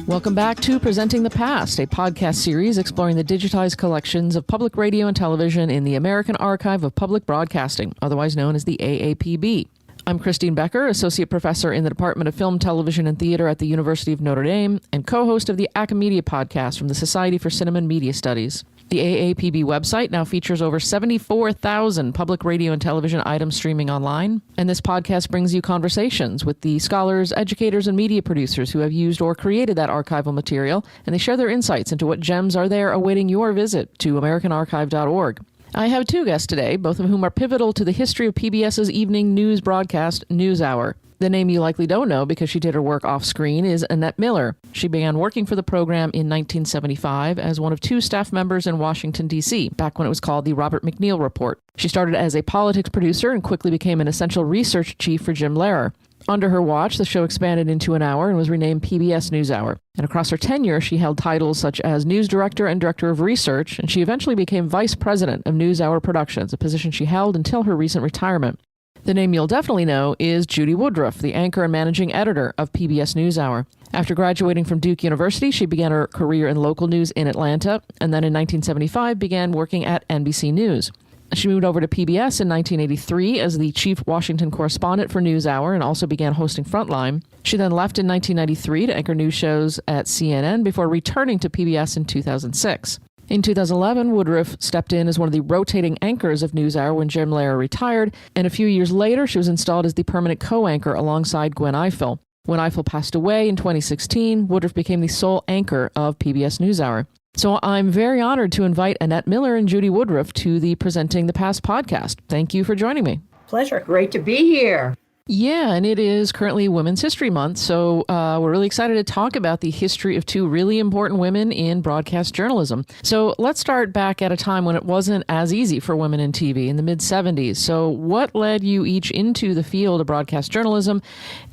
Welcome back to Presenting the Past, a podcast series exploring the digitized collections of public radio and television in the American Archive of Public Broadcasting, otherwise known as the AAPB. I'm Christine Becker, Associate Professor in the Department of Film, Television, and Theater at the University of Notre Dame, and co-host of the Acamedia podcast from the Society for Cinema and Media Studies. The AAPB website now features over 74,000 public radio and television items streaming online, and this podcast brings you conversations with the scholars, educators, and media producers who have used or created that archival material, and they share their insights into what gems are there awaiting your visit to americanarchive.org. I have two guests today, both of whom are pivotal to the history of PBS's evening news broadcast, NewsHour. The name you likely don't know because she did her work off-screen is Annette Miller. She began working for the program in 1975 as one of two staff members in Washington, D.C., back when it was called the Robert MacNeil Report. She started as a politics producer and quickly became an essential research chief for Jim Lehrer. Under her watch, the show expanded into an hour and was renamed PBS NewsHour. And across her tenure, she held titles such as News Director and Director of Research, and she eventually became Vice President of NewsHour Productions, a position she held until her recent retirement. The name you'll definitely know is Judy Woodruff, the anchor and managing editor of PBS NewsHour. After graduating from Duke University, she began her career in local news in Atlanta, and then in 1975 began working at NBC News. She moved over to PBS in 1983 as the chief Washington correspondent for NewsHour and also began hosting Frontline. She then left in 1993 to anchor news shows at CNN before returning to PBS in 2006. In 2011, Woodruff stepped in as one of the rotating anchors of NewsHour when Jim Lehrer retired, and a few years later, she was installed as the permanent co-anchor alongside Gwen Ifill. When Ifill passed away in 2016, Woodruff became the sole anchor of PBS NewsHour. So I'm very honored to invite Annette Miller and Judy Woodruff to the Presenting the Past podcast. Thank you for joining me. Pleasure. Great to be here. Yeah, and it is currently Women's History Month, so we're really excited to talk about the history of two really important women in broadcast journalism. So let's start back at a time when it wasn't as easy for women in TV in the mid-'70s. So what led you each into the field of broadcast journalism,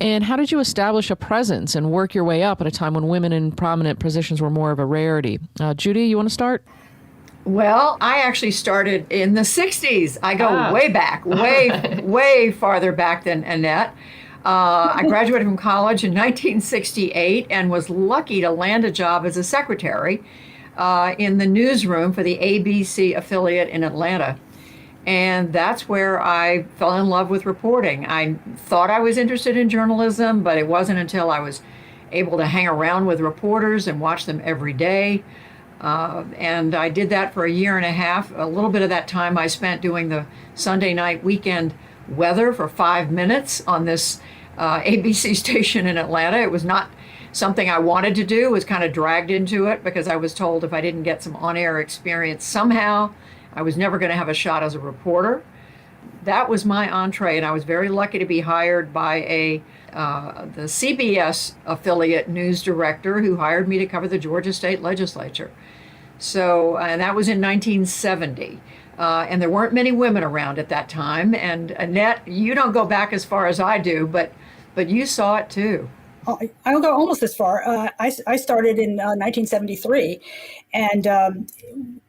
and how did you establish a presence and work your way up at a time when women in prominent positions were more of a rarity? Judy, you want to start? Well, I actually started in the 60s. I go way back, way farther back than Annette. I graduated from college in 1968 and was lucky to land a job as a secretary in the newsroom for the ABC affiliate in Atlanta. And that's where I fell in love with reporting. I thought I was interested in journalism, but it wasn't until I was able to hang around with reporters and watch them every day. And I did that for a year and a half. A little bit of that time I spent doing the Sunday night weekend weather for 5 minutes on this ABC station in Atlanta. It was not something I wanted to do, was kind of dragged into it because I was told if I didn't get some on-air experience somehow, I was never going to have a shot as a reporter. That was my entree, and I was very lucky to be hired by the CBS affiliate news director who hired me to cover the Georgia State Legislature. So, and that was in 1970. And there weren't many women around at that time. And Annette, you don't go back as far as I do, but you saw it too. I don't go almost as far. I started in 1973, and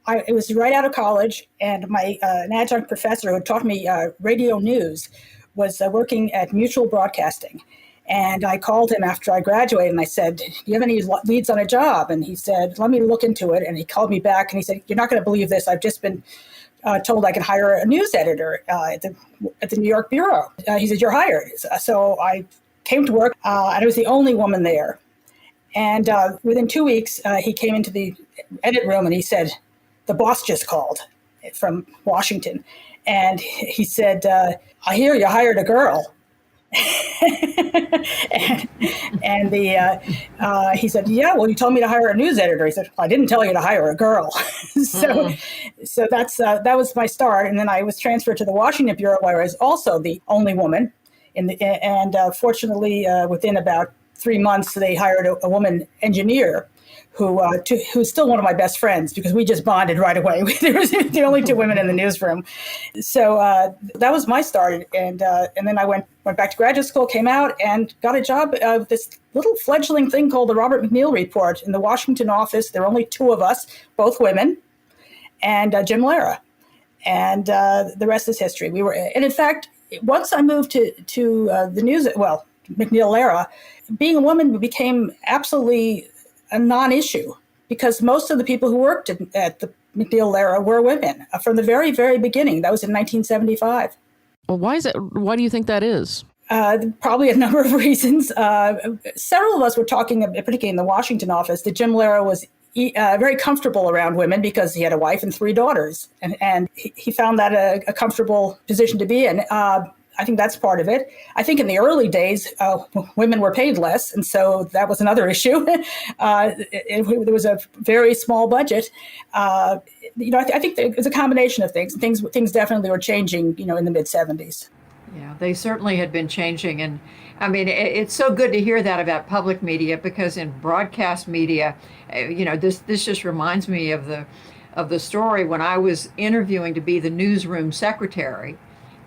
it was right out of college, and my an adjunct professor who taught me radio news was working at Mutual Broadcasting. And I called him after I graduated and I said, do you have any leads on a job? And he said, let me look into it. And he called me back and he said, you're not going to believe this. I've just been told I can hire a news editor at the New York Bureau. He said, you're hired. So I came to work and I was the only woman there. And within 2 weeks, he came into the edit room and he said, the boss just called from Washington. And he said, I hear you hired a girl. He said, yeah, well, you told me to hire a news editor. He said, I didn't tell you to hire a girl. So that was my start. And then I was transferred to the Washington Bureau, where I was also the only woman. Fortunately, within about 3 months, they hired a woman engineer who's still one of my best friends because we just bonded right away. There was the only two women in the newsroom. So that was my start. And then I went back to graduate school, came out and got a job at this little fledgling thing called the Robert MacNeil Report in the Washington office. There were only two of us, both women, and Jim Lehrer. And the rest is history. And in fact, once I moved to the news, MacNeil Lehrer, being a woman became absolutely a non-issue because most of the people who worked at the MacNeil-Lehrer were women from the very, very beginning. That was in 1975. Well, why is it? Why do you think that is? Probably a number of reasons. Several of us were talking, particularly in the Washington office, that Jim Lehrer was very comfortable around women because he had a wife and 3 daughters. And he found that a comfortable position to be in. I think that's part of it. I think in the early days, women were paid less. And so that was another issue. There was a very small budget. I think it's a combination of things. Things definitely were changing, in the mid-70s. Yeah, they certainly had been changing. And I mean, it's so good to hear that about public media, because in broadcast media, this just reminds me of the story when I was interviewing to be the newsroom secretary.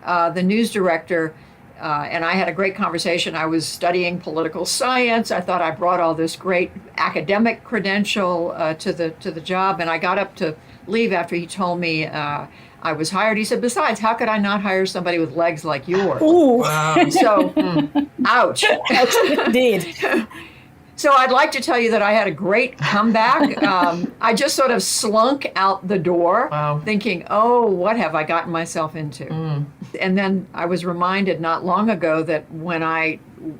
The news director and I had a great conversation. I was studying political science. I thought I brought all this great academic credential to the job, and I got up to leave after he told me I was hired. He said, "Besides, how could I not hire somebody with legs like yours?" Ooh. Wow. So, ouch. Indeed. So I'd like to tell you that I had a great comeback. I just sort of slunk out the door, thinking, "Oh, what have I gotten myself into?" And then I was reminded not long ago that when I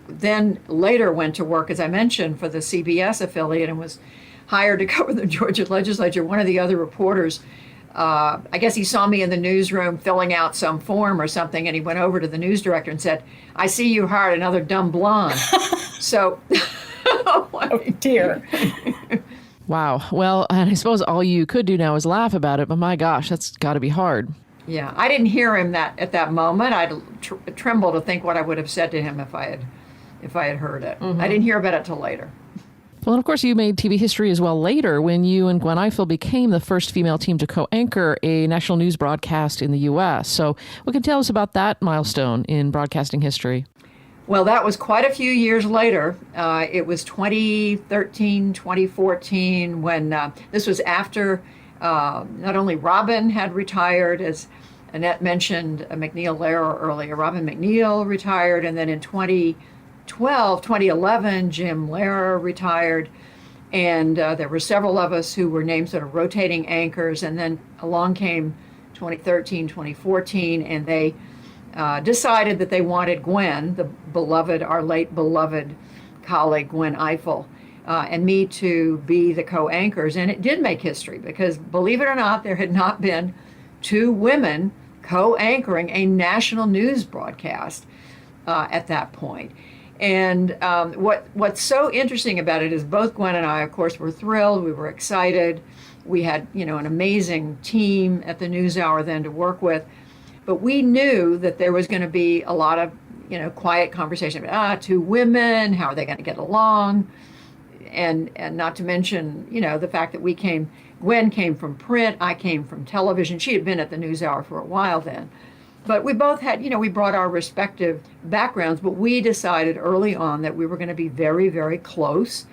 then later went to work, as I mentioned, for the CBS affiliate and was hired to cover the Georgia legislature, one of the other reporters, I guess he saw me in the newsroom filling out some form or something, and he went over to the news director and said, "I see you hired another dumb blonde." So... Oh, dear. Wow. Well, and I suppose all you could do now is laugh about it, but my gosh, that's got to be hard. Yeah, I didn't hear him at that moment. I'd tremble to think what I would have said to him if I had heard it. Mm-hmm. I didn't hear about it till later. Well, and of course, you made TV history as well later when you and Gwen Ifill became the first female team to co-anchor a national news broadcast in the U.S. So what can you tell us about that milestone in broadcasting history? Well, that was quite a few years later. It was 2013, 2014, when this was after not only Robin had retired, as Annette mentioned, MacNeil-Lehrer earlier. Robin MacNeil retired, and then in 2011, Jim Lehrer retired, and there were several of us who were named sort of rotating anchors, and then along came 2013, 2014, and they decided that they wanted Gwen, our late beloved colleague, Gwen Ifill, and me to be the co-anchors. And it did make history because, believe it or not, there had not been two women co-anchoring a national news broadcast at that point. And what's so interesting about it is both Gwen and I, of course, were thrilled. We were excited. We had, an amazing team at the NewsHour then to work with. But we knew that there was going to be a lot of, quiet conversation about, two women, how are they going to get along? And not to mention, the fact that Gwen came from print, I came from television. She had been at the NewsHour for a while then. But we both had, we brought our respective backgrounds, but we decided early on that we were going to be very, very close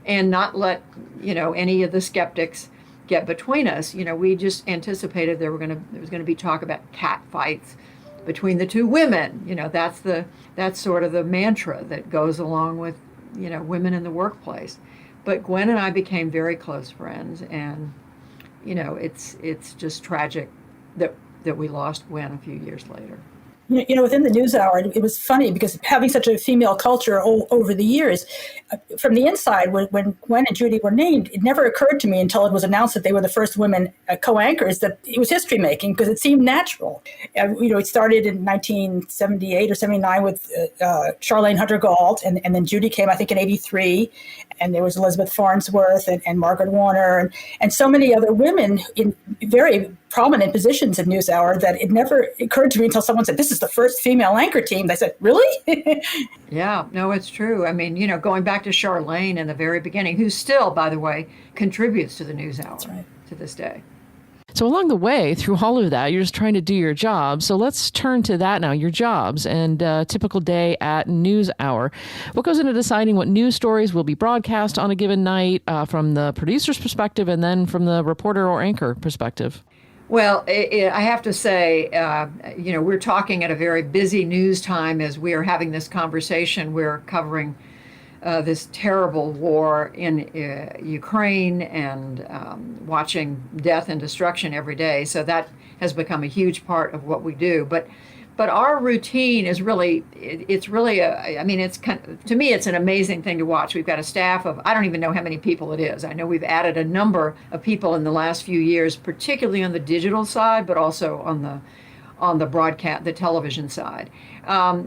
and not let, any of the skeptics get between us. We just anticipated there was going to be talk about cat fights between the two women. That's sort of the mantra that goes along with, women in the workplace. But Gwen and I became very close friends, and, it's just tragic that we lost Gwen a few years later. Within the NewsHour, it was funny because having such a female culture over the years, from the inside, when Gwen and Judy were named, it never occurred to me until it was announced that they were the first women co-anchors that it was history making because it seemed natural. It started in 1978 or 79 with Charlene Hunter Gault, and then Judy came, I think, in 83, and there was Elizabeth Farnsworth and Margaret Warner and so many other women in very prominent positions at NewsHour that it never occurred to me until someone said, "This is the first female anchor team." They said, "Really?" Yeah, no, it's true. I mean, going back to Charlene in the very beginning, who still, by the way, contributes to the NewsHour to this day. So along the way, through all of that, you're just trying to do your job. So let's turn to that now, your jobs and a typical day at NewsHour. What goes into deciding what news stories will be broadcast on a given night from the producer's perspective and then from the reporter or anchor perspective? Well, I have to say, we're talking at a very busy news time as we are having this conversation. We're covering this terrible war in Ukraine and watching death and destruction every day. So that has become a huge part of what we do. But our routine is really, it's really, it's to me, it's an amazing thing to watch. We've got a staff of, I don't even know how many people it is. I know we've added a number of people in the last few years, particularly on the digital side, but also on the broadcast, the television side.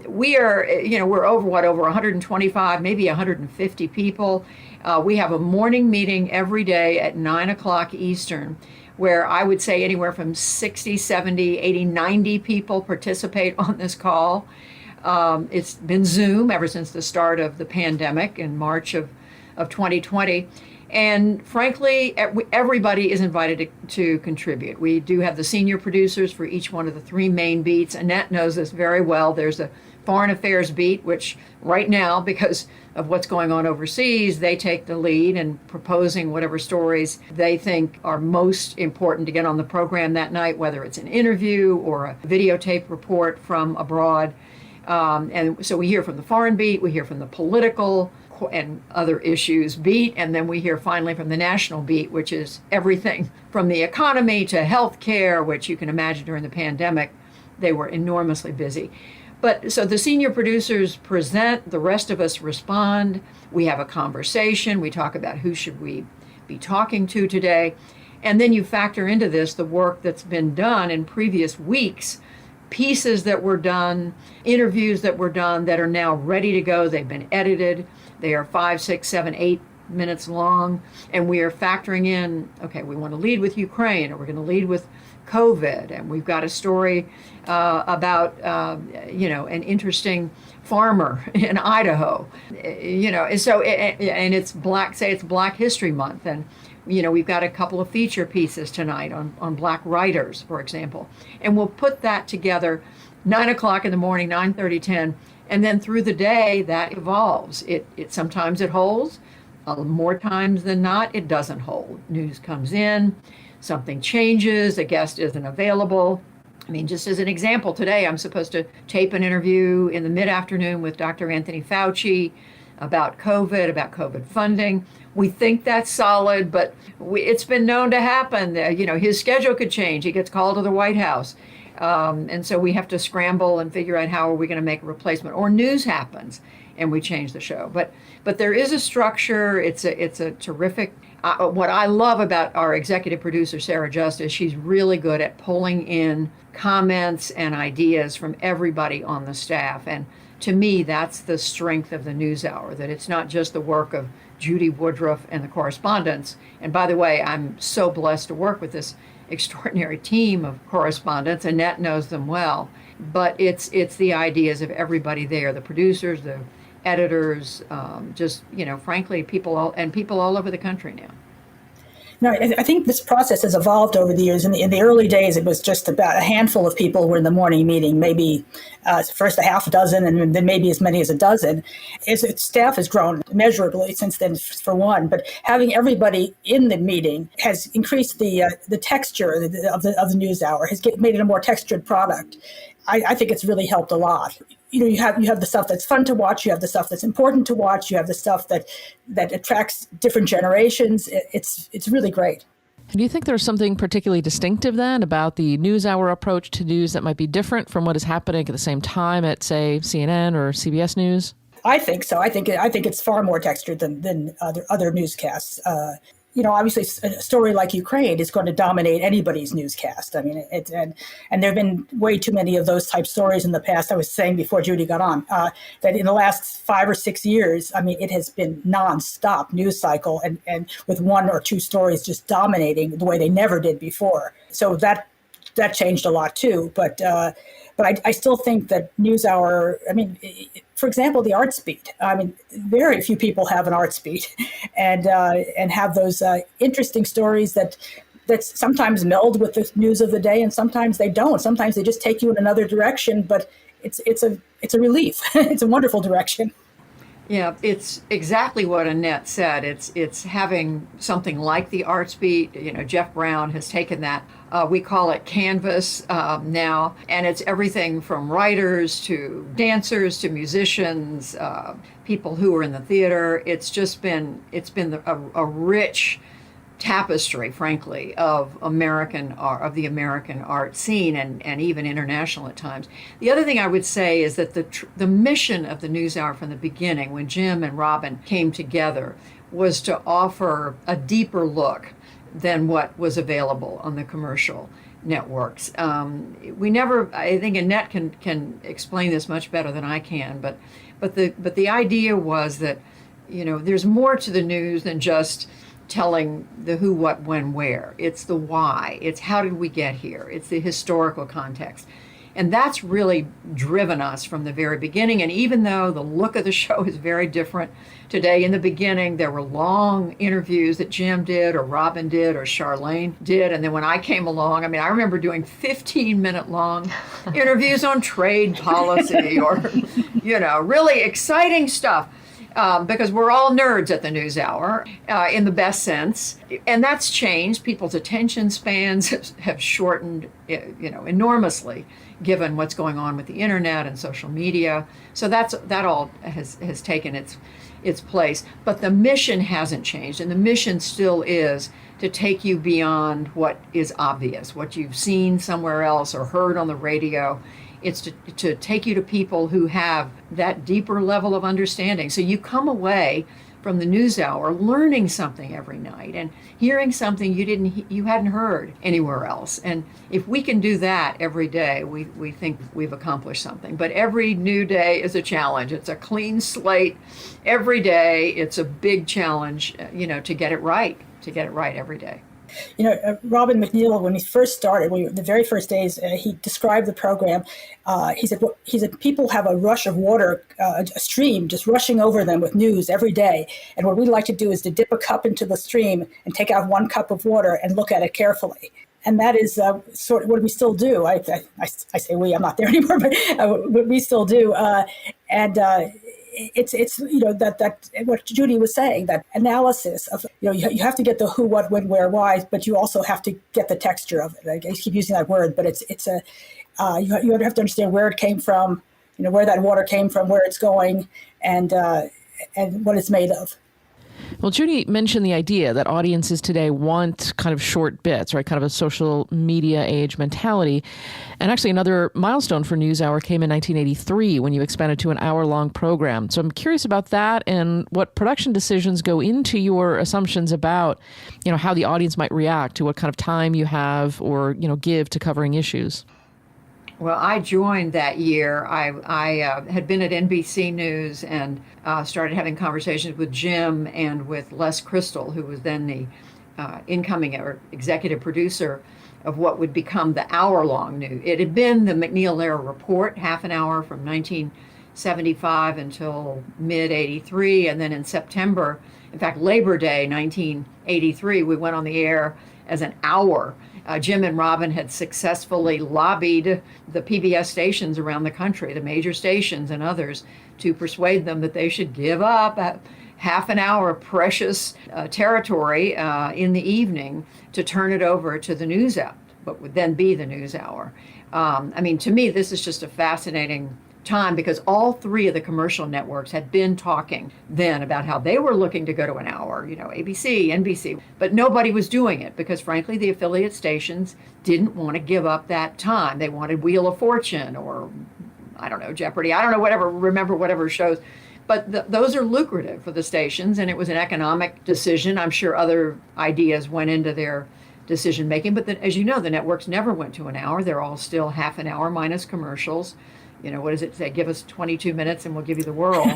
We are, we're over 125, maybe 150 people. We have a morning meeting every day at 9 o'clock Eastern, where I would say anywhere from 60, 70, 80, 90 people participate on this call. It's been Zoom ever since the start of the pandemic in March of 2020. And frankly, everybody is invited to contribute. We do have the senior producers for each one of the three main beats. Annette knows this very well. There's a foreign affairs beat, which right now, because of what's going on overseas, they take the lead in proposing whatever stories they think are most important to get on the program that night, whether it's an interview or a videotape report from abroad. And so we hear from the foreign beat, we hear from the political and other issues beat, and then we hear finally from the national beat, which is everything from the economy to healthcare, which you can imagine during the pandemic, they were enormously busy. But so the senior producers present, the rest of us respond. We have a conversation. We talk about who should we be talking to today. And then you factor into this the work that's been done in previous weeks, pieces that were done, interviews that were done that are now ready to go. They've been edited. They are 5, 6, 7, 8 minutes long. And we are factoring in, okay, we want to lead with Ukraine, or we're going to lead with COVID, and we've got a story about an interesting farmer in Idaho, and so and it's Black History Month, and we've got a couple of feature pieces tonight on Black writers, for example, and we'll put that together 9 o'clock in the morning, 9:30, 10, and then through the day that evolves. It sometimes it holds, more times than not it doesn't hold. News comes in. Something changes, a guest isn't available. I mean, just as an example, today I'm supposed to tape an interview in the mid-afternoon with Dr. Anthony Fauci about COVID funding. We think that's solid, but it's been known to happen. His schedule could change. He gets called to the White House. And so we have to scramble and figure out how are we going to make a replacement. Or news happens and we change the show. But there is a structure. It's a terrific. What I love about our executive producer, Sarah Justice, she's really good at pulling in comments and ideas from everybody on the staff. And to me, that's the strength of the NewsHour, that it's not just the work of Judy Woodruff and the correspondents. And by the way, I'm so blessed to work with this extraordinary team of correspondents. Annette knows them well. But it's the ideas of everybody there, the producers, the editors, frankly, people all over the country now. No, I think this process has evolved over the years. In the early days, it was just about a handful of people were in the morning meeting, maybe first a half dozen and then maybe as many as a dozen. Its staff has grown immeasurably since then, for one, but having everybody in the meeting has increased the texture of the NewsHour, has made it a more textured product. I think it's really helped a lot. You have the stuff that's fun to watch. You have the stuff that's important to watch. You have the stuff that attracts different generations. It's really great. Do you think there's something particularly distinctive then about the NewsHour approach to news that might be different from what is happening at the same time at, say, CNN or CBS News? I think so. I think it's far more textured than other newscasts. Obviously, a story like Ukraine is going to dominate anybody's newscast. I mean, and there have been way too many of those type stories in the past. I was saying before Judy got on that in the last 5 or 6 years, I mean, it has been nonstop news cycle and with 1 or 2 stories just dominating the way they never did before. So that changed a lot too. But I still think that NewsHour, for example, the arts beat. I mean, very few people have an arts beat and have those interesting stories that sometimes meld with the news of the day and sometimes they don't. Sometimes they just take you in another direction, but it's a relief. It's a wonderful direction. Yeah, it's exactly what Annette said. It's having something like the Arts Beat. Jeff Brown has taken that. We call it Canvas now, and it's everything from writers to dancers to musicians, people who are in the theater. It's been a rich tapestry, frankly, of American art, of the American art scene, and even international at times. The other thing I would say is that the mission of the NewsHour from the beginning, when Jim and Robin came together, was to offer a deeper look than what was available on the commercial networks. We never, I think Annette can explain this much better than I can, but the idea was that there's more to the news than just telling the who, what, when, where. It's the why. It's how did we get here. It's the historical context. And that's really driven us from the very beginning. And even though the look of the show is very different today, in the beginning, there were long interviews that Jim did or Robin did or Charlene did. And then when I came along, I remember doing 15-minute long interviews on trade policy or, really exciting stuff. Because we're all nerds at the NewsHour, in the best sense, and that's changed. People's attention spans have shortened, enormously, given what's going on with the internet and social media. So that all has taken its place. But the mission hasn't changed, and the mission still is to take you beyond what is obvious, what you've seen somewhere else or heard on the radio. It's to take you to people who have that deeper level of understanding. So you come away from the NewsHour learning something every night and hearing something you hadn't heard anywhere else. And if we can do that every day, we think we've accomplished something. But every new day is a challenge. It's a clean slate every day. It's a big challenge, to get it right every day. Robert MacNeil, when he first started, the very first days, he described the program. He said people have a rush of water, a stream just rushing over them with news every day. And what we like to do is to dip a cup into the stream and take out one cup of water and look at it carefully. And that is sort of what we still do. I say we, I'm not there anymore, but we still do. It's that what Judy was saying, that analysis of you have to get the who, what, when, where, why, but you also have to get the texture of it. I keep using that word, but you have to understand where it came from, where that water came from, where it's going, and what it's made of. Well, Judy mentioned the idea that audiences today want kind of short bits, right? Kind of a social media age mentality. And actually, another milestone for NewsHour came in 1983 when you expanded to an hour-long program. So I'm curious about that and what production decisions go into your assumptions about, how the audience might react to what kind of time you have or, give to covering issues. Well, I joined that year. I had been at NBC News and started having conversations with Jim and with Les Crystal, who was then the incoming or executive producer of what would become the hour-long news. It had been the Lehrer Report, half an hour from 1975 until mid-83, and then in September, in fact, Labor Day 1983, we went on the air as an hour. Jim and Robin had successfully lobbied the PBS stations around the country, the major stations and others, to persuade them that they should give up half an hour of precious territory in the evening to turn it over to the NewsHour, what would then be the NewsHour. To me, this is just a fascinating time because all three of the commercial networks had been talking then about how they were looking to go to an hour, ABC, NBC, but nobody was doing it because frankly the affiliate stations didn't want to give up that time. They wanted Wheel of Fortune or Jeopardy, remember whatever shows, but those are lucrative for the stations and it was an economic decision. I'm sure other ideas went into their decision making, but as you know, the networks never went to an hour. They're all still half an hour minus commercials. What does it say? Give us 22 minutes and we'll give you the world.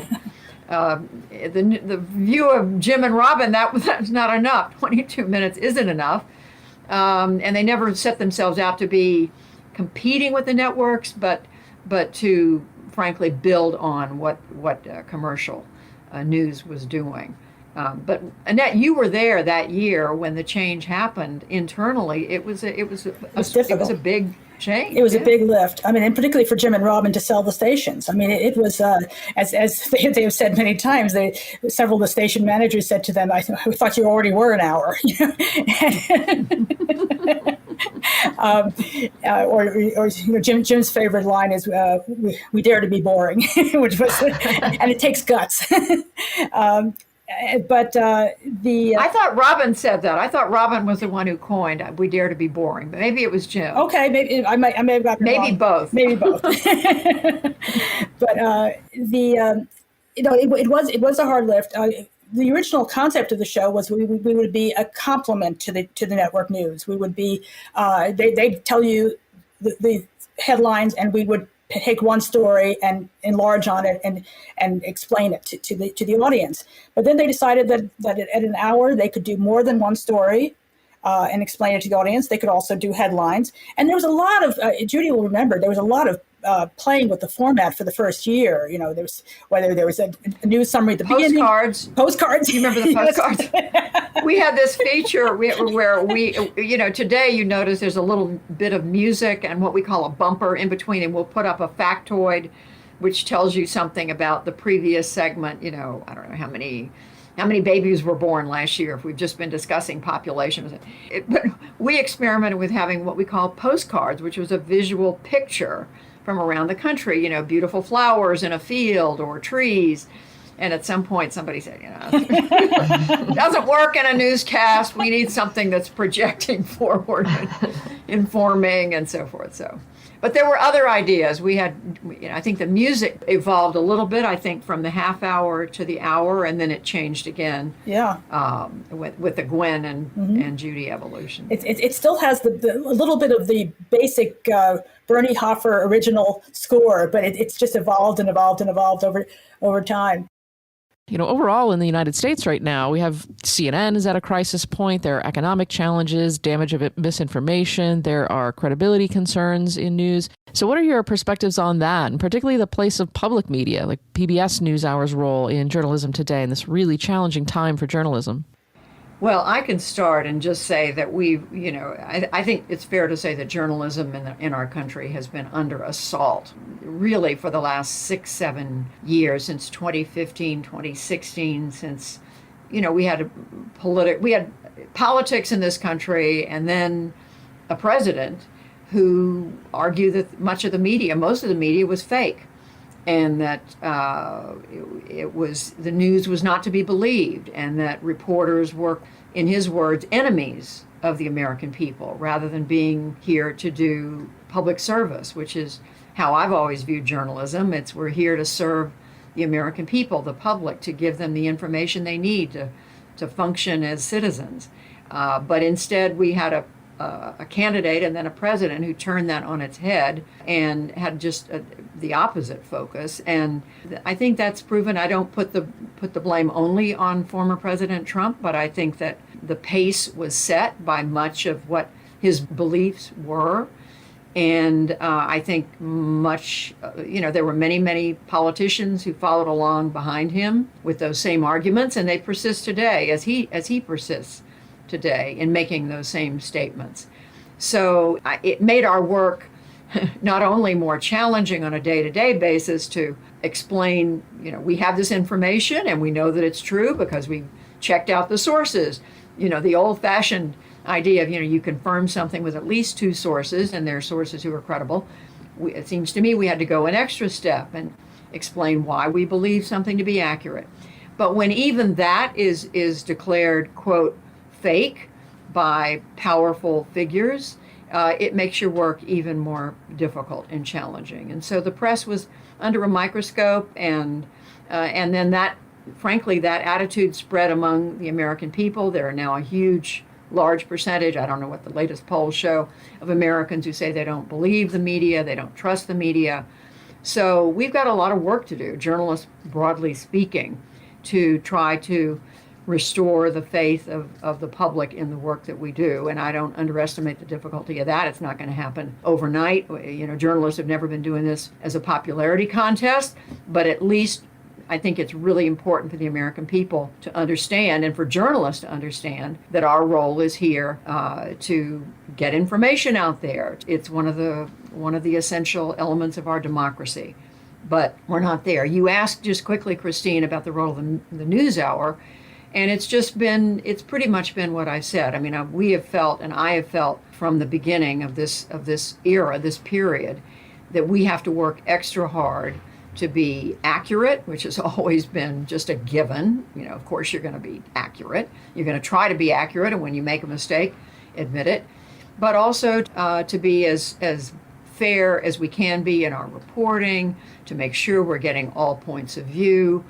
The view of Jim and Robin, that's not enough. 22 minutes isn't enough. And they never set themselves out to be competing with the networks, but to, frankly, build on what commercial news was doing. But Annette, you were there that year when the change happened internally. It was a big change. It was a big lift. I mean, and particularly for Jim and Robin to sell the stations. I mean, it was, as they have said many times, several of the station managers said to them, we thought you already were an hour. Jim's favorite line is, we dare to be boring, which was, and it takes guts. I thought Robin said that. I thought Robin was the one who coined "We dare to be boring," but maybe it was Jim. Okay, maybe I may have gotten it wrong. Both. Maybe both. But it was a hard lift. The original concept of the show was we would be a complement to the network news. We would be they'd tell you the headlines, and we would take one story and enlarge on it and explain it to the audience. But then they decided that at an hour they could do more than one story and explain it to the audience. They could also do headlines. And there was a lot of, Judy will remember, there was a lot of playing with the format for the first year. There was, whether there was a news summary at the beginning. Postcards. You remember the postcards? We had this feature where we, today you notice there's a little bit of music and what we call a bumper in between, and we'll put up a factoid which tells you something about the previous segment. I don't know how many babies were born last year if we've just been discussing populations. But we experimented with having what we call postcards, which was a visual picture from around the country, beautiful flowers in a field or trees. And at some point somebody said, it doesn't work in a newscast. We need something that's projecting forward and informing and so forth. But there were other ideas. We had, I think the music evolved a little bit, I think, from the half hour to the hour, and then it changed again. Yeah. With the Gwen and Judy evolution. It still has a little bit of the basic Bernie Hoffer original score, but it's just evolved and evolved and evolved over time. Overall in the United States right now, we have CNN is at a crisis point. There are economic challenges, damage of misinformation. There are credibility concerns in news. So what are your perspectives on that, and particularly the place of public media, like PBS NewsHour's role in journalism today in this really challenging time for journalism? Well, I can start and just say that I think it's fair to say that journalism in our country has been under assault, really, for the last 6-7 years, since 2015, 2016, since, we had politics in this country, and then a president who argued that most of the media was fake. And that the news was not to be believed, and that reporters were, in his words, enemies of the American people, rather than being here to do public service, which is how I've always viewed journalism. We're here to serve the American people, the public, to give them the information they need to function as citizens. But instead, we had a candidate and then a president who turned that on its head and had just the opposite focus. And I think that's proven. I don't put the blame only on former President Trump, but I think that the pace was set by much of what his beliefs were. And I think there were many politicians who followed along behind him with those same arguments, and they persist today as he persists today in making those same statements. So it made our work not only more challenging on a day-to-day basis to explain, we have this information and we know that it's true because we checked out the sources. The old-fashioned idea of, you confirm something with at least 2 sources, and they're sources who are credible. It seems to me we had to go an extra step and explain why we believe something to be accurate. But when even that is declared, quote, fake by powerful figures, it makes your work even more difficult and challenging. And so the press was under a microscope, and then that attitude spread among the American people. There are now a large percentage, I don't know what the latest polls show, of Americans who say they don't believe the media, they don't trust the media. So we've got a lot of work to do, journalists broadly speaking, to try to restore the faith of the public in the work that we do. And I don't underestimate the difficulty of that. It's not going to happen overnight. Journalists have never been doing this as a popularity contest, but at least I think it's really important for the American people to understand, and for journalists to understand, that our role is here to get information out there. It's one of the essential elements of our democracy. But we're not there. You asked just quickly, Christine, about the role of the NewsHour, and it's pretty much been what I said. I mean, we have felt, and I have felt from the beginning of this era, this period, that we have to work extra hard to be accurate, which has always been just a given. Of course, you're going to be accurate. You're going to try to be accurate, and when you make a mistake, admit it. But also to be as fair as we can be in our reporting, to make sure we're getting all points of view,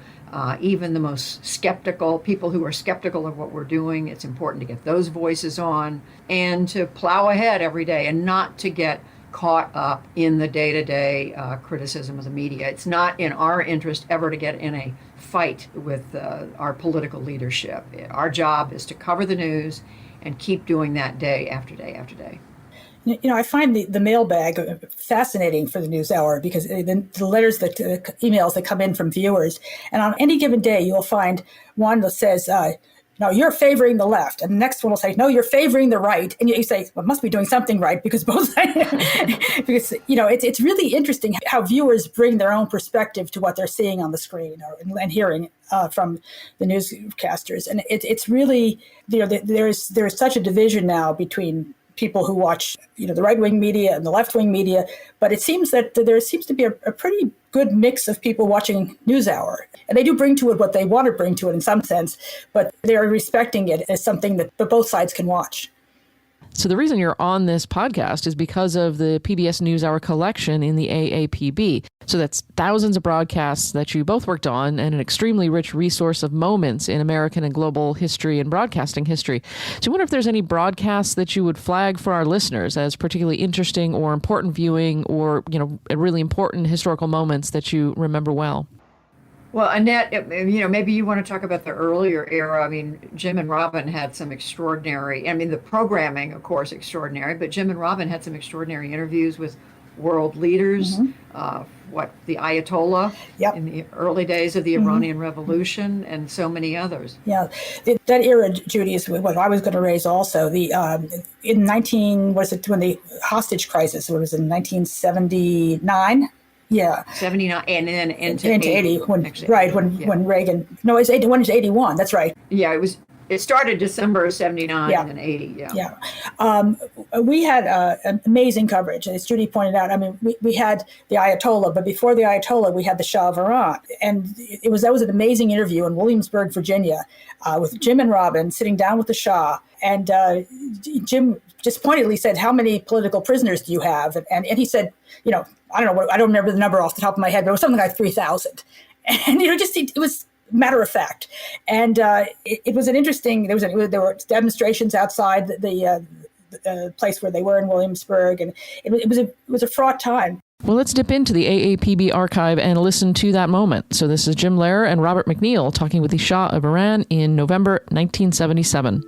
even the most skeptical, people who are skeptical of what we're doing. It's important to get those voices on and to plow ahead every day and not to get caught up in the day-to-day criticism of the media. It's not in our interest ever to get in a fight with our political leadership. Our job is to cover the news and keep doing that day after day after day. I find the mailbag fascinating for the NewsHour because the letters, the emails that come in from viewers, and on any given day you'll find one that says, no, you're favoring the left. And the next one will say, no, you're favoring the right. And you say, well, must be doing something right because both because, it's really interesting how viewers bring their own perspective to what they're seeing on the screen and hearing from the newscasters. And it's really, there's such a division now between people who watch, the right-wing media and the left-wing media, but it seems that there seems to be a pretty good mix of people watching NewsHour. And they do bring to it what they want to bring to it in some sense, but they're respecting it as something that both sides can watch. So the reason you're on this podcast is because of the PBS NewsHour Collection in the AAPB. So that's thousands of broadcasts that you both worked on and an extremely rich resource of moments in American and global history and broadcasting history. So I wonder if there's any broadcasts that you would flag for our listeners as particularly interesting or important viewing or, really important historical moments that you remember well. Well, Annette, maybe you want to talk about the earlier era. I mean, Jim and Robin had some extraordinary, the programming, of course, extraordinary, but Jim and Robin had some extraordinary interviews with world leaders, the Ayatollah in the early days of the Iranian Revolution, and so many others. Yeah, that era, Judy, is what I was going to raise also. When the hostage crisis, it was in 1979? Yeah, 79 and then into 80 when Reagan. No, it's 81 to 81. That's right. Yeah, it started December of 79 and then 80. Yeah. We had amazing coverage, as Judy pointed out. I mean, we had the Ayatollah, but before the Ayatollah, we had the Shah of Iran, and that was an amazing interview in Williamsburg, Virginia, with Jim and Robin sitting down with the Shah, and Jim just pointedly said, "How many political prisoners do you have?" And he said, I don't know. I don't remember the number off the top of my head, but it was something like 3,000. And it was matter of fact. And it was an interesting. There were demonstrations outside the place where they were in Williamsburg, and it was a fraught time. Well, let's dip into the AAPB archive and listen to that moment. So this is Jim Lehrer and Robert MacNeil talking with the Shah of Iran in November 1977.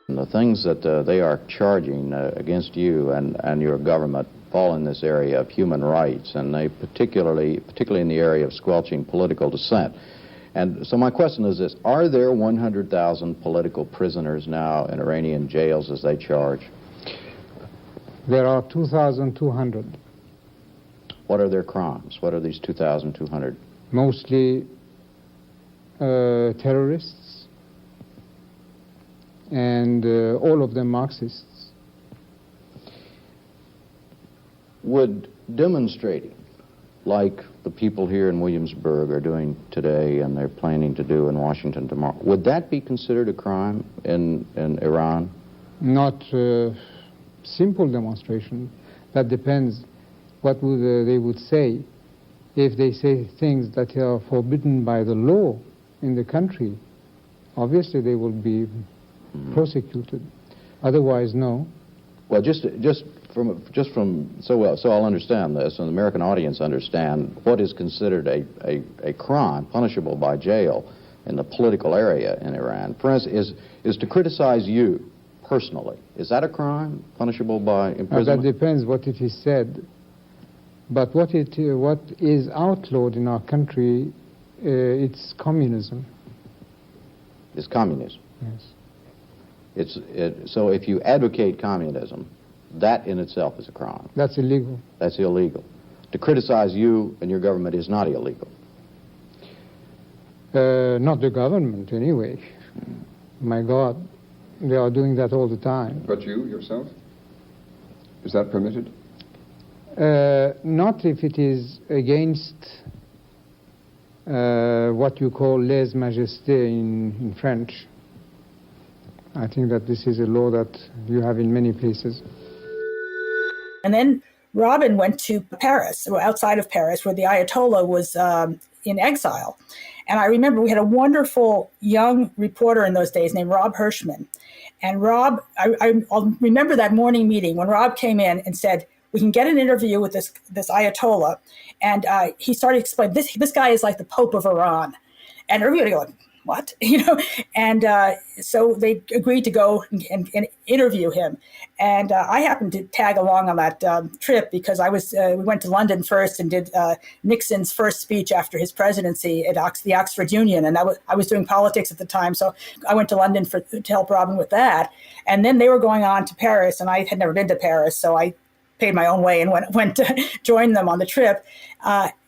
The things that they are charging against you and your government fall in this area of human rights, and they particularly in the area of squelching political dissent. And so my question is this: are there 100,000 political prisoners now in Iranian jails as they charge? There are 2,200. What are their crimes? What are these 2,200? Mostly terrorists, and all of them Marxists. Would demonstrating, like the people here in Williamsburg are doing today and they're planning to do in Washington tomorrow, would that be considered a crime in Iran? Not simple demonstration. That depends what they would say. If they say things that are forbidden by the law in the country, obviously they will be prosecuted. Otherwise, no. Well, so I'll understand this, and the American audience understand what is considered a crime punishable by jail in the political area in Iran. For instance, is to criticize you personally. Is that a crime punishable by imprisonment? That depends what it is said. But what is outlawed in our country, it's communism. It's communism. Yes. So if you advocate communism, that in itself is a crime. That's illegal. That's illegal. To criticize you and your government is not illegal. Not the government, anyway. My God, they are doing that all the time. But you, yourself? Is that permitted? Not if it is against what you call lèse-majesté in French. I think that this is a law that you have in many places. And then Robin went to Paris, or outside of Paris, where the Ayatollah was in exile. And I remember we had a wonderful young reporter in those days named Rob Hirschman. And Rob, I'll remember that morning meeting when Rob came in and said, we can get an interview with this Ayatollah. And he started explaining, this guy is like the Pope of Iran. And everybody going, what? And so they agreed to go and interview him. And I happened to tag along on that trip because we went to London first and did Nixon's first speech after his presidency at the Oxford Union. And I was doing politics at the time. So I went to London to help Robin with that. And then they were going on to Paris, and I had never been to Paris. So I paid my own way and went to join them on the trip.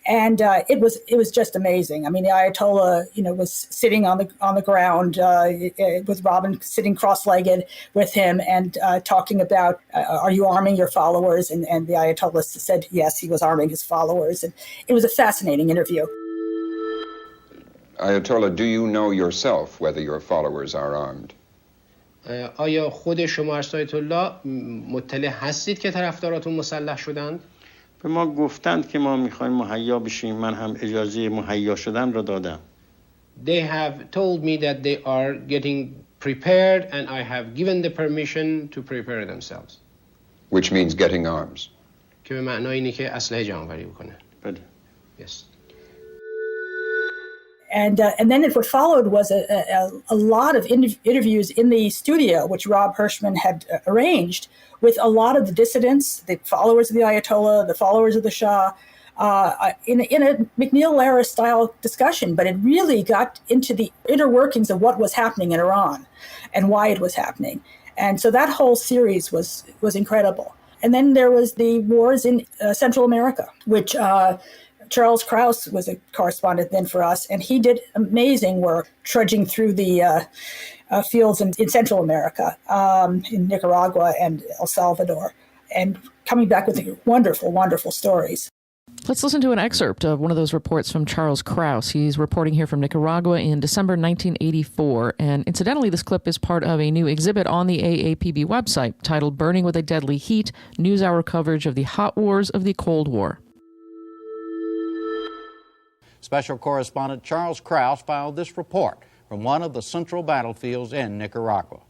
And it was just amazing. I mean, the Ayatollah, was sitting on the ground with Robin sitting cross-legged with him and talking about, are you arming your followers? And the Ayatollah said, yes, he was arming his followers. And it was a fascinating interview. Ayatollah, do you know yourself whether your followers are armed? آیا خود شما آیت الله مطلع هستید که طرفداراتون مسلح شدند؟ به ما گفتند که ما میخوایم مهیا بشیم. من هم اجازه مهیا شدن را دادم. They have told me that they are getting prepared and I have given the permission to prepare themselves. Which means getting arms. که به معنای اینه که اسلحه جمع‌آوری بکنن. بله. Yes. And then what followed was a lot of interviews in the studio, which Rob Hirschman had arranged, with a lot of the dissidents, the followers of the Ayatollah, the followers of the Shah, in a MacNeil Lehrer style discussion. But it really got into the inner workings of what was happening in Iran and why it was happening. And so that whole series was incredible. And then there was the wars in Central America, which Charles Kraus was a correspondent then for us, and he did amazing work trudging through the fields in Central America, in Nicaragua and El Salvador, and coming back with wonderful, wonderful stories. Let's listen to an excerpt of one of those reports from Charles Kraus. He's reporting here from Nicaragua in December 1984. And incidentally, this clip is part of a new exhibit on the AAPB website titled Burning with a Deadly Heat, NewsHour coverage of the hot wars of the Cold War. Special correspondent Charles Kraus filed this report from one of the central battlefields in Nicaragua.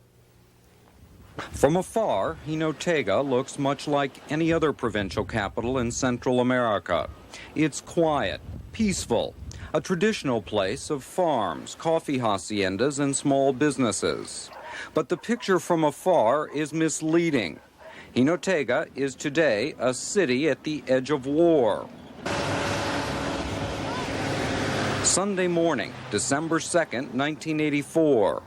From afar, Jinotega looks like any other provincial capital in Central America. It's quiet, peaceful, a traditional place of farms, coffee haciendas, and small businesses. But the picture from afar is misleading. Jinotega is today a city at the edge of war. Sunday morning, December 2nd, 1984.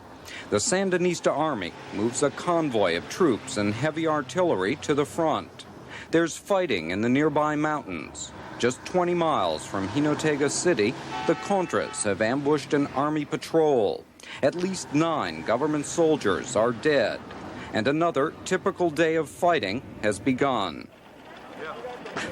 The Sandinista army moves a convoy of troops and heavy artillery to the front. There's fighting in the nearby mountains. Just 20 miles from Jinotega City, the Contras have ambushed an army patrol. At least 9 government soldiers are dead, and another typical day of fighting has begun.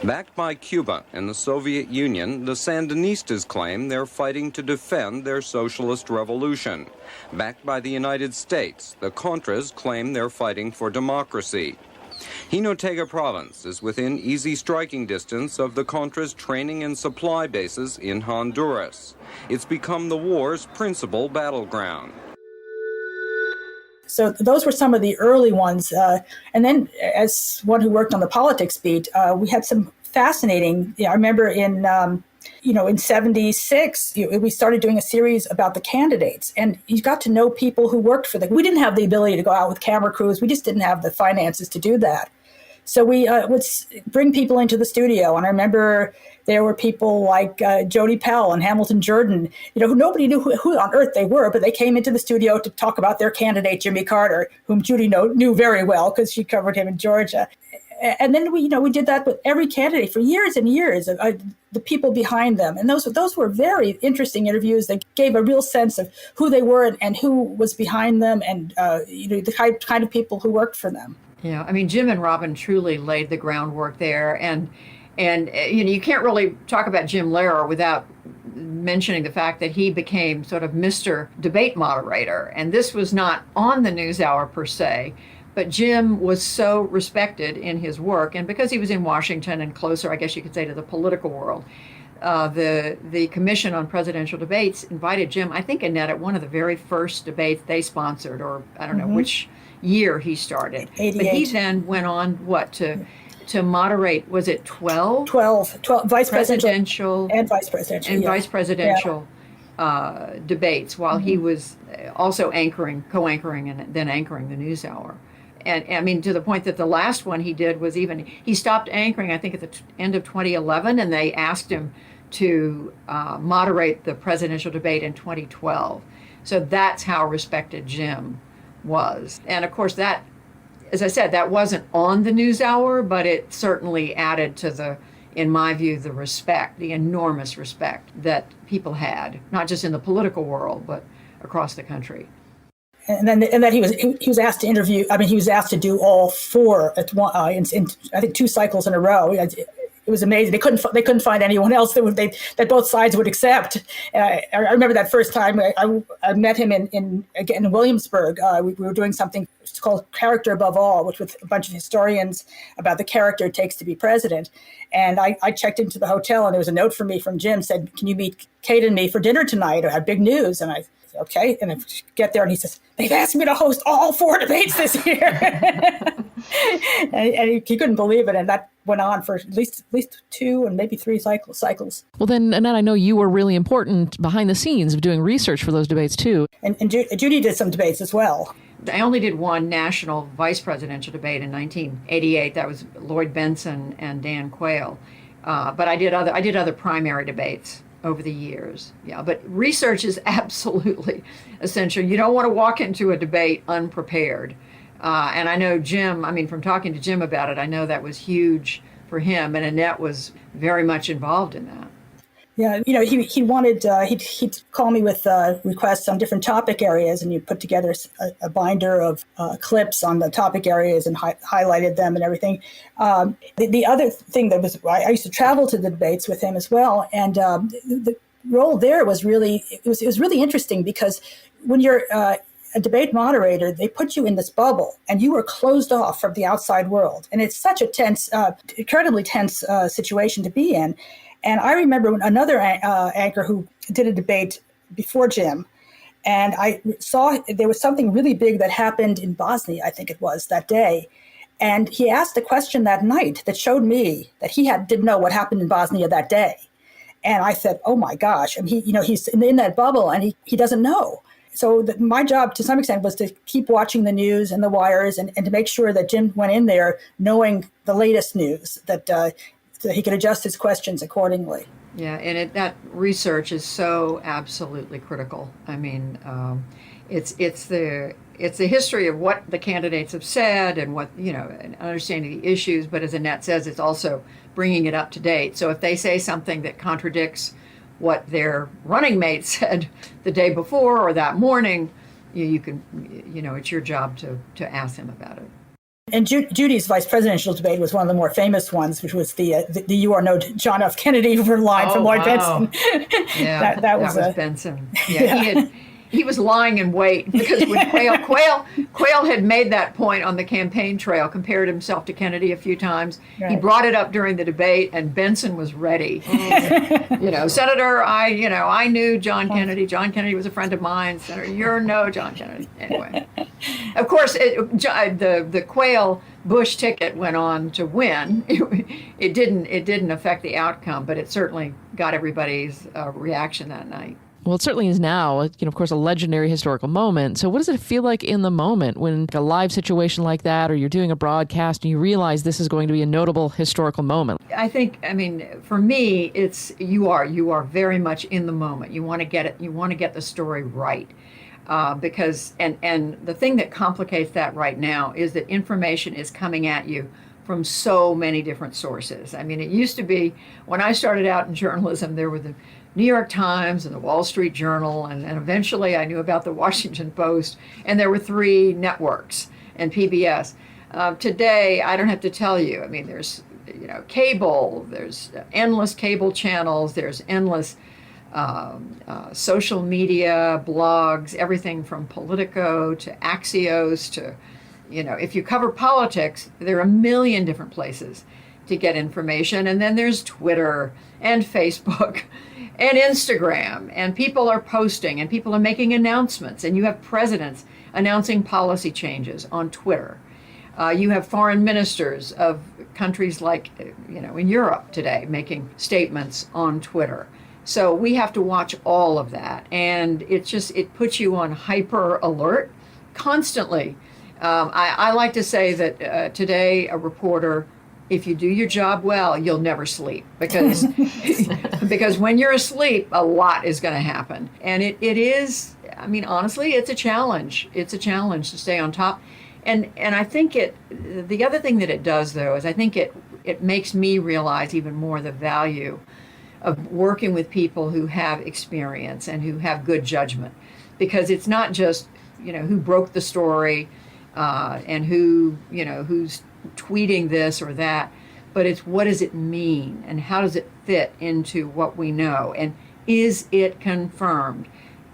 Backed by Cuba and the Soviet Union, the Sandinistas claim they're fighting to defend their socialist revolution. Backed by the United States, the Contras claim they're fighting for democracy. Jinotega province is within easy striking distance of the Contras' training and supply bases in Honduras. It's become the war's principal battleground. So those were some of the early ones. And then as one who worked on the politics beat, we had some fascinating, I remember in 76, we started doing a series about the candidates, and you got to know people who worked for them. We didn't have the ability to go out with camera crews. We just didn't have the finances to do that. So we would bring people into the studio. And I remember there were people like Jody Pell and Hamilton Jordan, who nobody knew who on earth they were, but they came into the studio to talk about their candidate, Jimmy Carter, whom Judy knew very well because she covered him in Georgia. And then we did that with every candidate for years and years, the people behind them. And those were very interesting interviews that gave a real sense of who they were and who was behind them and, the kind of people who worked for them. Yeah, I mean, Jim and Robin truly laid the groundwork there. And you can't really talk about Jim Lehrer without mentioning the fact that he became sort of Mr. Debate Moderator. And this was not on the NewsHour per se, but Jim was so respected in his work. And because he was in Washington and closer, I guess you could say, to the political world, the Commission on Presidential Debates invited Jim, I think, Annette, at one of the very first debates they sponsored, or I don't know which year he started. 88. But he then went on, to moderate, was it 12? 12 vice presidential and vice presidential. And yeah. vice presidential debates while he was also co-anchoring and then anchoring the NewsHour. And I mean, to the point that the last one he did was he stopped anchoring, I think, at the end of 2011, and they asked him to moderate the presidential debate in 2012. So that's how respected Jim was. And of course, that, as I said, that wasn't on the NewsHour, but it certainly added to in my view, the respect, the enormous respect that people had, not just in the political world, but across the country. And then he was asked to interview. I mean, he was asked to do all four at one. In I think 2 cycles in a row. It was amazing. They couldn't find anyone else that both sides would accept. I remember that first time I met him in Williamsburg. We were doing something called Character Above All, which with a bunch of historians about the character it takes to be president. And I checked into the hotel, and there was a note for me from Jim, said, "Can you meet Kate and me for dinner tonight? I have big news." And I said, okay. And I get there, and he says, "They've asked me to host all 4 debates this year." and he couldn't believe it. And that went on for at least 2 and maybe 3 cycles. Well, then, Annette, I know you were really important behind the scenes of doing research for those debates, too. And Judy did some debates as well. I only did one national vice presidential debate in 1988. That was Lloyd Benson and Dan Quayle. But I did other primary debates over the years. Yeah, but research is absolutely essential. You don't want to walk into a debate unprepared. And I know Jim, from talking to Jim about it, I know that was huge for him, and Annette was very much involved in that. Yeah, he wanted, he'd call me with requests on different topic areas, and you put together a binder of clips on the topic areas and highlighted them and everything. The other thing that was, I used to travel to the debates with him as well, and the role there was really, it was really interesting because when you're a debate moderator, they put you in this bubble, and you were closed off from the outside world. And it's such a tense, incredibly tense situation to be in. And I remember another anchor who did a debate before Jim, and I saw there was something really big that happened in Bosnia, I think it was, that day. And he asked a question that night that showed me that he didn't know what happened in Bosnia that day. And I said, oh my gosh. And he's in that bubble, and he doesn't know. So my job, to some extent, was to keep watching the news and the wires and to make sure that Jim went in there knowing the latest news, that he could adjust his questions accordingly. Yeah, and that research is so absolutely critical. It's the history of what the candidates have said and what, and understanding the issues. But as Annette says, it's also bringing it up to date. So if they say something that contradicts what their running mate said the day before or that morning, you can, it's your job to ask them about it. And Judy's vice presidential debate was one of the more famous ones, which was the "You Are No John F. Kennedy" line from Lloyd Benson. Yeah, that was Benson. Yeah. He was lying in wait because when Quayle had made that point on the campaign trail, compared himself to Kennedy a few times. Right. He brought it up during the debate, and Benson was ready. Senator, I knew John Kennedy. John Kennedy was a friend of mine. Senator, you're no John Kennedy. Anyway, of course, the Quayle Bush ticket went on to win. It didn't affect the outcome, but it certainly got everybody's reaction that night. Well, it certainly is now, of course, a legendary historical moment. So what does it feel like in the moment when a live situation like that, or you're doing a broadcast and you realize this is going to be a notable historical moment? I think, for me, you are very much in the moment. You want to get it. You want to get the story right. Because the thing that complicates that right now is that information is coming at you from so many different sources. It used to be, when I started out in journalism, there were the New York Times and the Wall Street Journal, and eventually I knew about the Washington Post, and there were 3 networks and PBS. Today, I don't have to tell you. There's cable, there's endless cable channels, there's endless social media, blogs, everything from Politico to Axios to, if you cover politics, there are a million different places to get information. And then there's Twitter and Facebook and Instagram, and people are posting and people are making announcements, and you have presidents announcing policy changes on Twitter. You have foreign ministers of countries like, in Europe today making statements on Twitter. So we have to watch all of that, and it puts you on hyper alert constantly. I like to say that today a reporter, if you do your job well, you'll never sleep, because because when you're asleep, a lot is going to happen. And it is, honestly, it's a challenge. It's a challenge to stay on top. And I think the other thing that it does, though, is I think it makes me realize even more the value of working with people who have experience and who have good judgment, because it's not just, who broke the story and who's tweeting this or that, but it's what does it mean and how does it fit into what we know, and is it confirmed?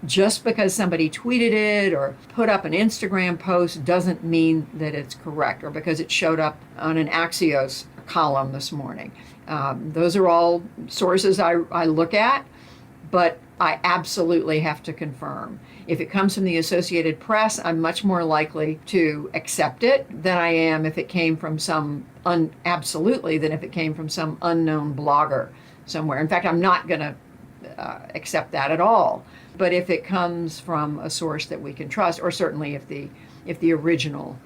Just because somebody tweeted it or put up an Instagram post doesn't mean that it's correct, or because it showed up on an Axios column this morning. Those are all sources I look at, but I absolutely have to confirm. If it comes from the Associated Press, I'm much more likely to accept it than I am if it came from absolutely than if it came from some unknown blogger somewhere. In fact, I'm not going to accept that at all. But if it comes from a source that we can trust, or certainly if the original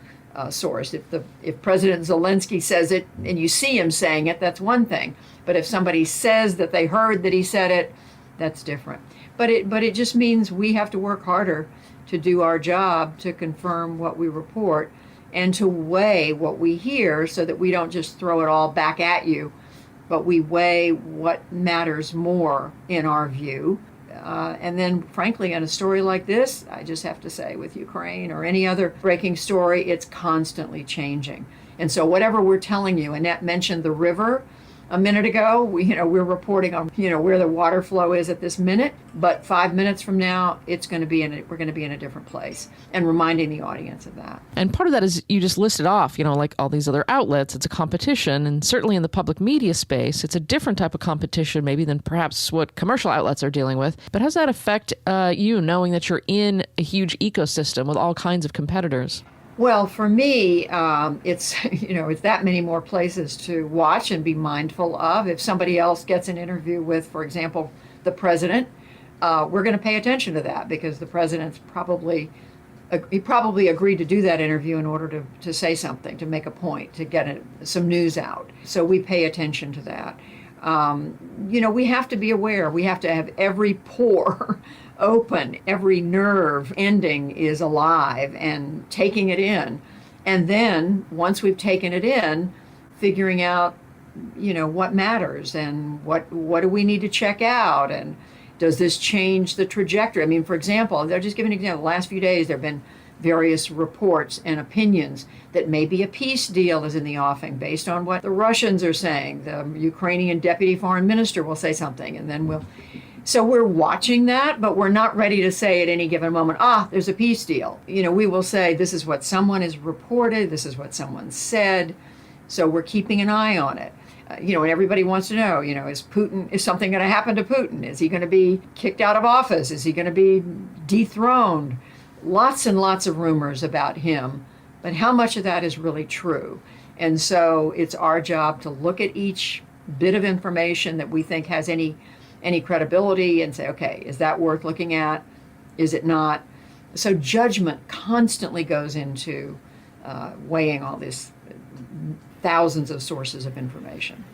source, if President Zelensky says it and you see him saying it, that's one thing. But if somebody says that they heard that he said it, that's different. But it just means we have to work harder to do our job, to confirm what we report and to weigh what we hear, so that we don't just throw it all back at you, but we weigh what matters more in our view. And then, frankly, in a story like this, I just have to say, with Ukraine or any other breaking story, it's constantly changing. And so whatever we're telling you, Annette mentioned the river a minute ago. We're reporting on where the water flow is at this minute, but 5 minutes from now, we're going to be in a different place, and reminding the audience of that. And part of that is, you just listed off, like all these other outlets, it's a competition, and certainly in the public media space, it's a different type of competition maybe than perhaps what commercial outlets are dealing with. But how does that affect you, knowing that you're in a huge ecosystem with all kinds of competitors? Well, for me, it's that many more places to watch and be mindful of. If somebody else gets an interview with, for example, the president, we're going to pay attention to that, because the president's probably agreed to do that interview in order to say something, to make a point, to get some news out. So we pay attention to that. We have to be aware. We have to have every pore open, every nerve ending is alive and taking it in. And then once we've taken it in, figuring out, what matters and what do we need to check out, and does this change the trajectory? For example, I'll just give an example. The last few days there have been various reports and opinions that maybe a peace deal is in the offing based on what the Russians are saying. The Ukrainian deputy foreign minister will say something, and then so we're watching that, but we're not ready to say at any given moment, there's a peace deal. We will say, this is what someone has reported, this is what someone said, so we're keeping an eye on it. And everybody wants to know, is something going to happen to Putin? Is he going to be kicked out of office? Is he going to be dethroned? Lots and lots of rumors about him, but how much of that is really true? And so it's our job to look at each bit of information that we think has any any credibility and say, okay, is that worth looking at? Is it not? So judgment constantly goes into weighing all these thousands of sources of information.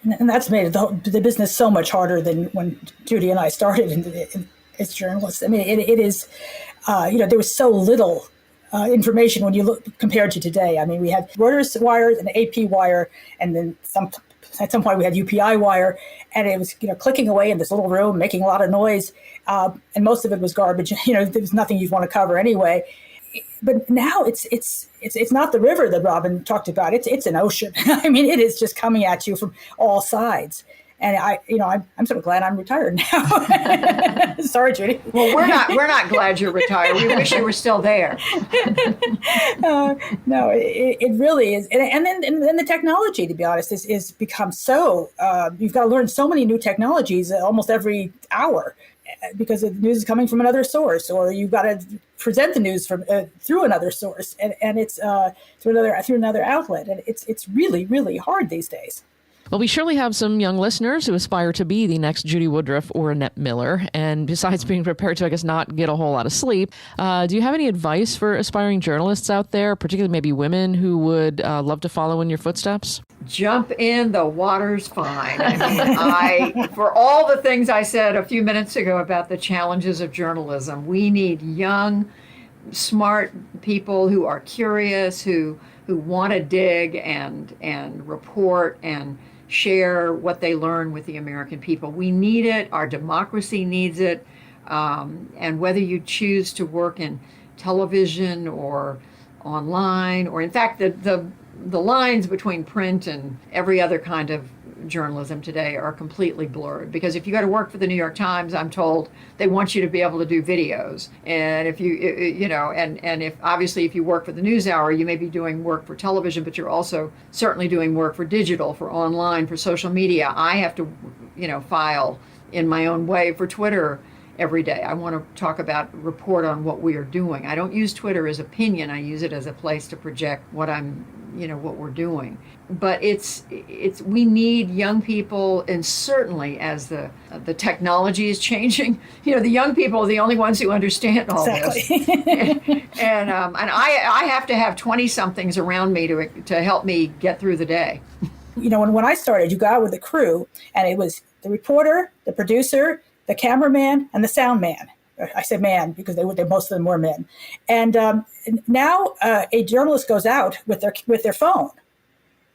And that's made the business so much harder than when Judy and I started as journalists. I mean, it is, there was so little information when you look compared to today. I mean, we had Reuters wire and AP wire, and then at some point we had UPI wire, and it was clicking away in this little room, making a lot of noise, and most of it was garbage. There was nothing you'd want to cover anyway. But now it's not the river that Robin talked about. It's an ocean. I mean, it is just coming at you from all sides. And I'm sort of glad I'm retired now. Sorry, Judy. Well, we're not glad you're retired. We wish you were still there. No, it really is. And then the technology, to be honest, is become so. You've got to learn so many new technologies almost every hour, because the news is coming from another source, or you've got to present the news from through another source, and it's through another outlet, and it's really, really hard these days. Well, we surely have some young listeners who aspire to be the next Judy Woodruff or Annette Miller. And besides being prepared to, I guess, not get a whole lot of sleep, do you have any advice for aspiring journalists out there, particularly maybe women who would love to follow in your footsteps? Jump in, the water's fine. I mean, for all the things I said a few minutes ago about the challenges of journalism, we need young, smart people who are curious, who want to dig and report and share what they learn with the American people. We need it. Our democracy needs it. And whether you choose to work in television or online, or in fact, the lines between print and every other kind of journalism today are completely blurred. Because if you go to work for the New York Times, I'm told they want you to be able to do videos. And if and if obviously if you work for the NewsHour, you may be doing work for television, but you're also certainly doing work for digital, for online, for social media. I have to, file in my own way for Twitter every day. I want to report on what we are doing. I don't use Twitter as opinion. I use it as a place to project what what we're doing. But we need young people, and certainly as the technology is changing, the young people are the only ones who understand all this. And I have to have 20-somethings around me to help me get through the day. When I started, you got out with a crew, and it was the reporter, the producer, the cameraman, and the sound man. I say man because most of them were men. And now a journalist goes out with their phone,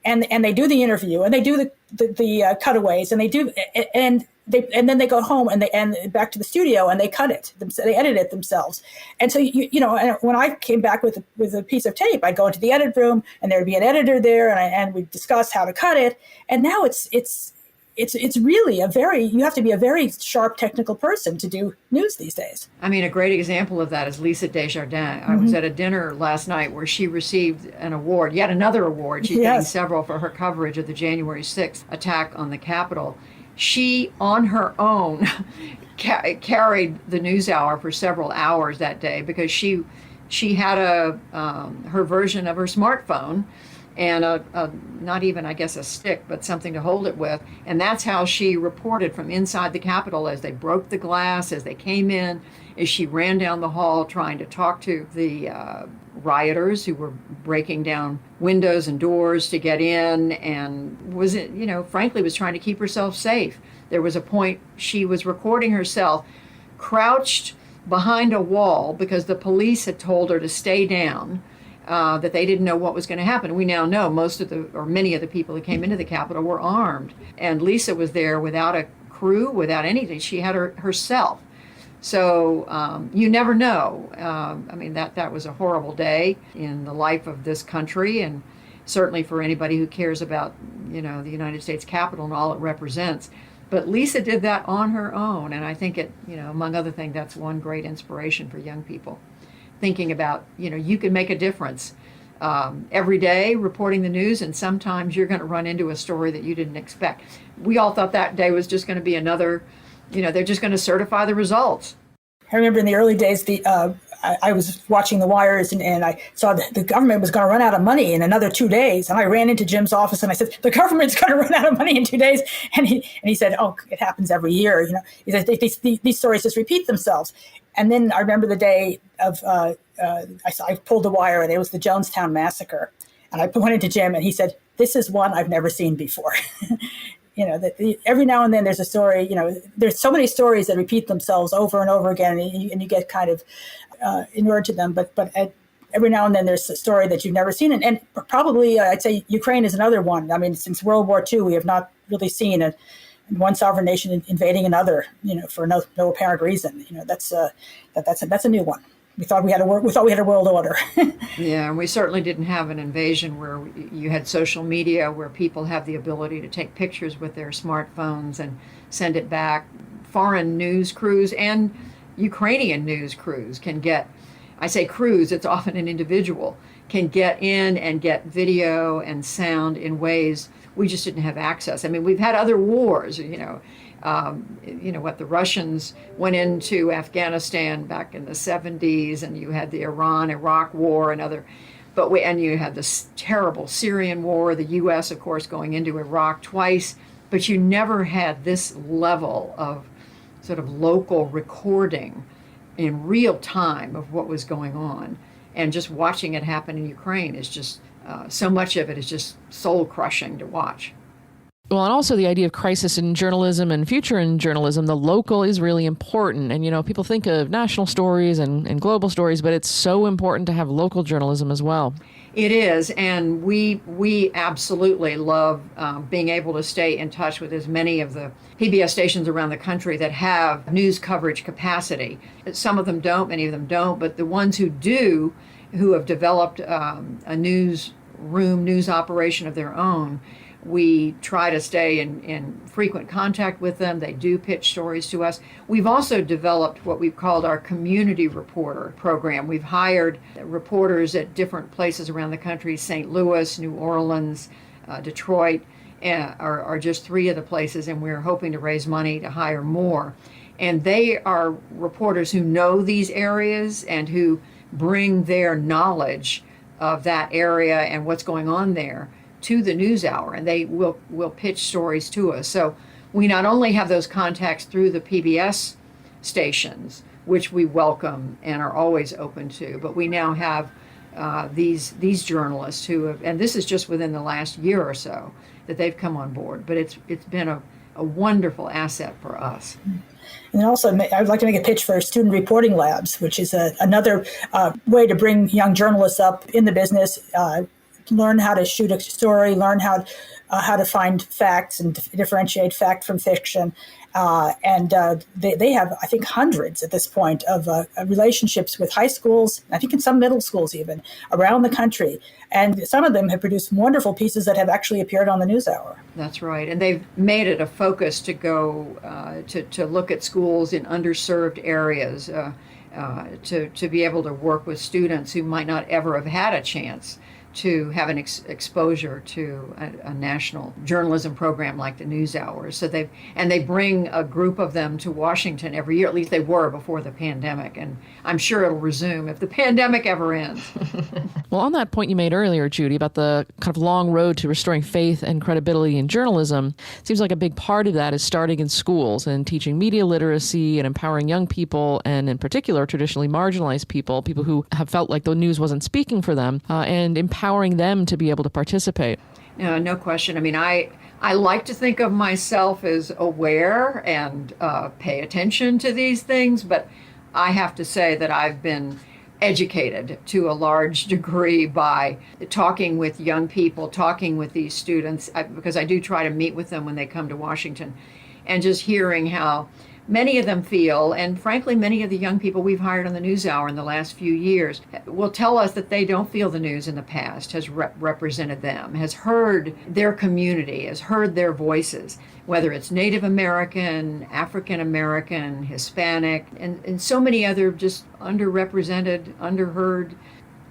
and they do the interview, and they do the cutaways, and then they go home and back to the studio, and they cut it. They edit it themselves. And so and when I came back with a piece of tape, I'd go into the edit room, and there would be an editor there, and we'd discuss how to cut it. And now it's really you have to be a very sharp technical person to do news these days. I mean, a great example of that is Lisa Desjardins. I was at a dinner last night where she received an award, yet another award. She's getting several for her coverage of the January 6th attack on the Capitol. She, on her own, carried the NewsHour for several hours that day because she had her version of her smartphone and not even, I guess, a stick, but something to hold it with. And that's how she reported from inside the Capitol as they broke the glass, as they came in, as she ran down the hall trying to talk to the rioters who were breaking down windows and doors to get in, and frankly was trying to keep herself safe. There was a point she was recording herself crouched behind a wall because the police had told her to stay down. That they didn't know what was going to happen. We now know many of the people who came into the Capitol were armed. And Lisa was there without a crew, without anything. She had herself. So you never know. That was a horrible day in the life of this country, and certainly for anybody who cares about, the United States Capitol and all it represents. But Lisa did that on her own, and I think among other things, that's one great inspiration for young people. Thinking about, you can make a difference every day reporting the news, and sometimes you're going to run into a story that you didn't expect. We all thought that day was just going to be another, they're just going to certify the results. I remember in the early days, I was watching the wires and I saw that the government was going to run out of money in another 2 days. And I ran into Jim's office and I said, the government's going to run out of money in 2 days. And he said, oh, it happens every year. You know, he said, these stories just repeat themselves. And then I remember the day of, I pulled the wire and it was the Jonestown massacre. And I went into Jim and he said, this is one I've never seen before. You know, every now and then there's a story, you know, there's so many stories that repeat themselves over and over again and you get kind of inured to them. But every now and then there's a story that you've never seen. And probably I'd say Ukraine is another one. I mean, since World War II, we have not really seen one sovereign nation invading another, you know, for no apparent reason. You know, that's a new one. We thought we had a world order. Yeah, and we certainly didn't have an invasion where you had social media where people have the ability to take pictures with their smartphones and send it back. Foreign news crews and Ukrainian news crews can get, I say crews, it's often an individual, can get in and get video and sound in ways we just didn't have access. I mean, we've had other wars, you know, what the Russians went into Afghanistan back in the 70s, and you had the Iran-Iraq war and you had this terrible Syrian war, the U.S., of course, going into Iraq twice, but you never had this level of sort of local recording in real time of what was going on. And just watching it happen in Ukraine is just, so much of it is just soul-crushing to watch. Well, and also the idea of crisis in journalism and future in journalism, the local is really important. And, you know, people think of national stories and global stories, but it's so important to have local journalism as well. It is, and we absolutely love being able to stay in touch with as many of the PBS stations around the country that have news coverage capacity. Some of them don't, many of them don't, but the ones who do, who have developed a news operation of their own, we try to stay in frequent contact with them. They do pitch stories to us. We've also developed what we've called our community reporter program. We've hired reporters at different places around the country. St. Louis, New Orleans, Detroit are just 3 of the places, and we're hoping to raise money to hire more. And they are reporters who know these areas and who bring their knowledge of that area and what's going on there to the NewsHour, and they will pitch stories to us. So we not only have those contacts through the PBS stations, which we welcome and are always open to, but we now have these journalists who have, and this is just within the last year or so that they've come on board, but it's been a wonderful asset for us. And also, I'd like to make a pitch for student reporting labs, which is another way to bring young journalists up in the business, learn how to shoot a story, learn how to find facts and differentiate fact from fiction. And they have, I think, hundreds at this point of relationships with high schools, I think in some middle schools even, around the country. And some of them have produced wonderful pieces that have actually appeared on the NewsHour. That's right. And they've made it a focus to go to look at schools in underserved areas, to be able to work with students who might not ever have had a chance to have an exposure to a national journalism program like the NewsHour. So they bring a group of them to Washington every year. At least they were before the pandemic, and I'm sure it'll resume if the pandemic ever ends. Well, on that point you made earlier, Judy, about the kind of long road to restoring faith and credibility in journalism, it seems like a big part of that is starting in schools and teaching media literacy and empowering young people, and in particular traditionally marginalized people who have felt like the news wasn't speaking for them, and empowering them to be able to participate. No question. I mean, I like to think of myself as aware and pay attention to these things, but I have to say that I've been educated to a large degree by talking with young people, talking with these students, because I do try to meet with them when they come to Washington, and just hearing how many of them feel, and frankly, many of the young people we've hired on the NewsHour in the last few years will tell us that they don't feel the news in the past has represented them, has heard their community, has heard their voices, whether it's Native American, African American, Hispanic, and so many other just underrepresented, underheard.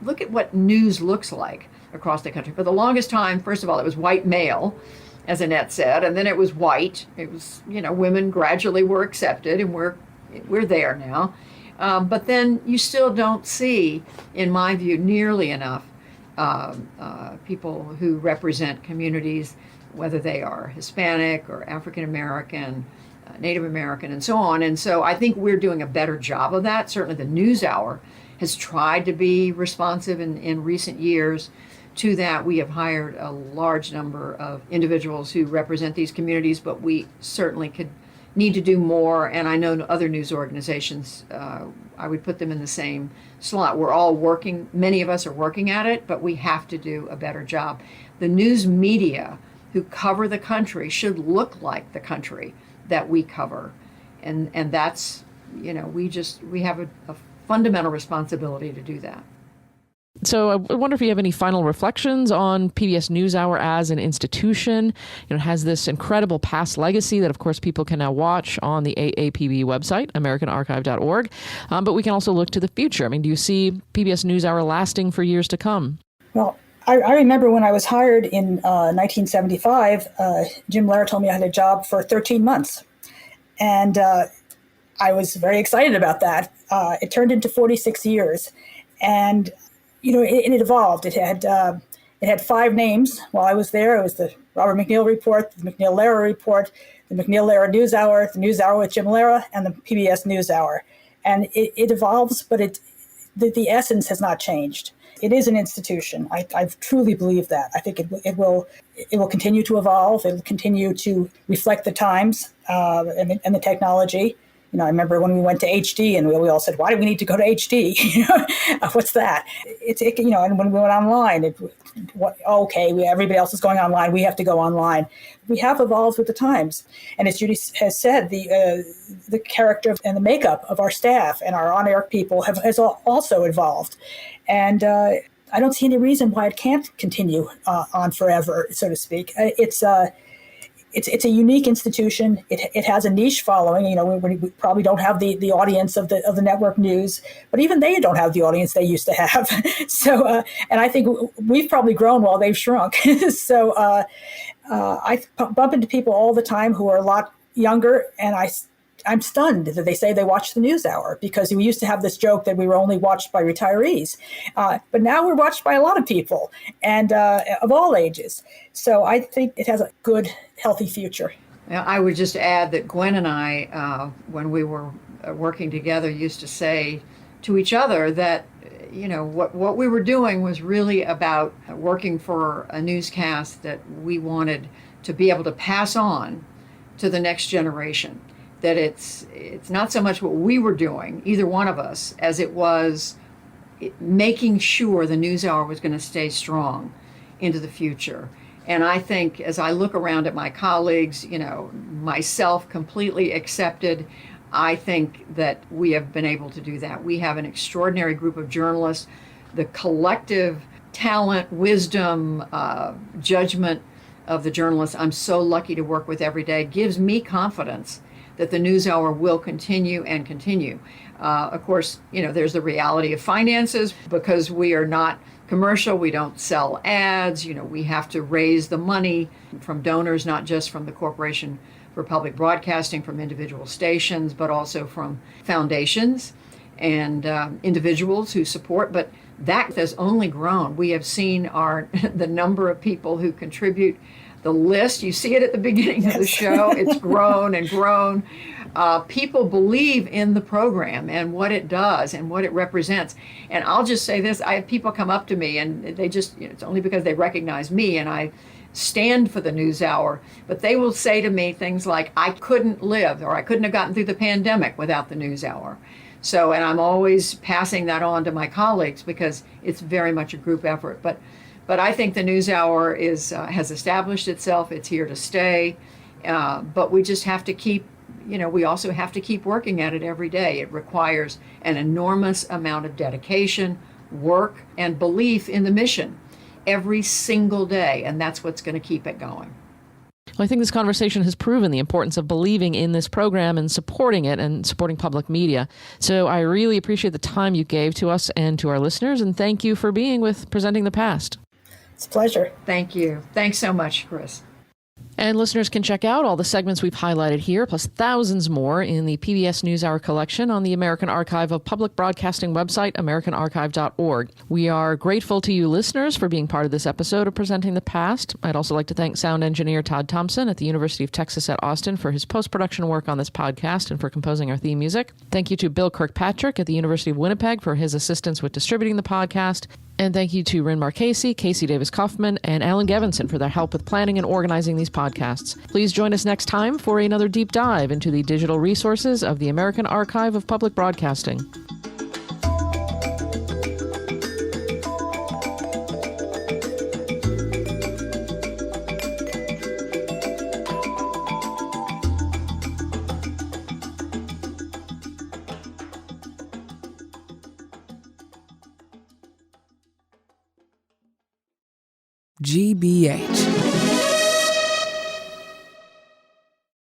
Look at what news looks like across the country. For the longest time, first of all, it was white male, as Annette said, and then it was white. It was, women gradually were accepted, and we're there now. But then you still don't see, in my view, nearly enough people who represent communities, whether they are Hispanic or African American, Native American, and so on. And so I think we're doing a better job of that. Certainly the NewsHour has tried to be responsive in recent years to that. We have hired a large number of individuals who represent these communities, but we certainly need to do more. And I know other news organizations, I would put them in the same slot. We're all working, many of us are working at it, but we have to do a better job. The news media who cover the country should look like the country that we cover. And that's, we have a fundamental responsibility to do that. So I wonder if you have any final reflections on PBS NewsHour as an institution. It has this incredible past legacy that, of course, people can now watch on the AAPB website, AmericanArchive.org. But we can also look to the future. I mean, do you see PBS NewsHour lasting for years to come? Well, I remember when I was hired in 1975, Jim Lehrer told me I had a job for 13 months. And I was very excited about that. It turned into 46 years. And it evolved. It had 5 names while I was there. It was the Robert MacNeil Report, the MacNeil Lehrer Report, the MacNeil Lehrer NewsHour, the NewsHour with Jim Lehrer, and the PBS NewsHour. And it evolves, but the essence has not changed. It is an institution. I truly believe that. I think it will continue to evolve. It will continue to reflect the times and the technology. I remember when we went to HD and we all said, why do we need to go to HD? What's that? And when we went online, everybody else is going online. We have to go online. We have evolved with the times. And as Judy has said, the character and the makeup of our staff and our on-air people has also evolved. And I don't see any reason why it can't continue on forever, so to speak. It's a unique institution. It has a niche following. We probably don't have the audience of the network news, but even they don't have the audience they used to have. So, and I think we've probably grown while they've shrunk. So, I bump into people all the time who are a lot younger, and I'm stunned that they say they watch the NewsHour, because we used to have this joke that we were only watched by retirees. But now we're watched by a lot of people, and of all ages. So I think it has a good, healthy future. I would just add that Gwen and I, when we were working together, used to say to each other that, what we were doing was really about working for a newscast that we wanted to be able to pass on to the next generation. That it's not so much what we were doing, either one of us, as it was making sure the NewsHour was going to stay strong into the future. And I think as I look around at my colleagues, myself completely accepted, I think that we have been able to do that. We have an extraordinary group of journalists. The collective talent, wisdom, judgment of the journalists I'm so lucky to work with every day gives me confidence that the NewsHour will continue and continue. Of course, there's the reality of finances. Because we are not commercial, we don't sell ads, we have to raise the money from donors, not just from the Corporation for Public Broadcasting, from individual stations, but also from foundations and individuals who support. But that has only grown. We have seen the number of people who contribute. The list, you see it at the beginning of the show, it's grown and grown. People believe in the program and what it does and what it represents. And I'll just say this, I have people come up to me and they just, it's only because they recognize me and I stand for the NewsHour, but they will say to me things like, I couldn't live, or I couldn't have gotten through the pandemic without the NewsHour. So, and I'm always passing that on to my colleagues because it's very much a group effort. But I think the NewsHour has established itself. It's here to stay. But we just have to keep, we also have to keep working at it every day. It requires an enormous amount of dedication, work, and belief in the mission every single day. And that's what's going to keep it going. Well, I think this conversation has proven the importance of believing in this program and supporting it and supporting public media. So I really appreciate the time you gave to us and to our listeners. And thank you for being with Presenting the Past. It's a pleasure. Thank you. Thanks so much, Chris. And listeners can check out all the segments we've highlighted here, plus thousands more, in the PBS NewsHour collection on the American Archive of Public Broadcasting website, americanarchive.org. We are grateful to you listeners for being part of this episode of Presenting the Past. I'd also like to thank sound engineer Todd Thompson at the University of Texas at Austin for his post-production work on this podcast and for composing our theme music. Thank you to Bill Kirkpatrick at the University of Winnipeg for his assistance with distributing the podcast. And thank you to Rinmar Casey, Casey Davis Kaufman, and Alan Gevinson for their help with planning and organizing these podcasts. Please join us next time for another deep dive into the digital resources of the American Archive of Public Broadcasting. GBH.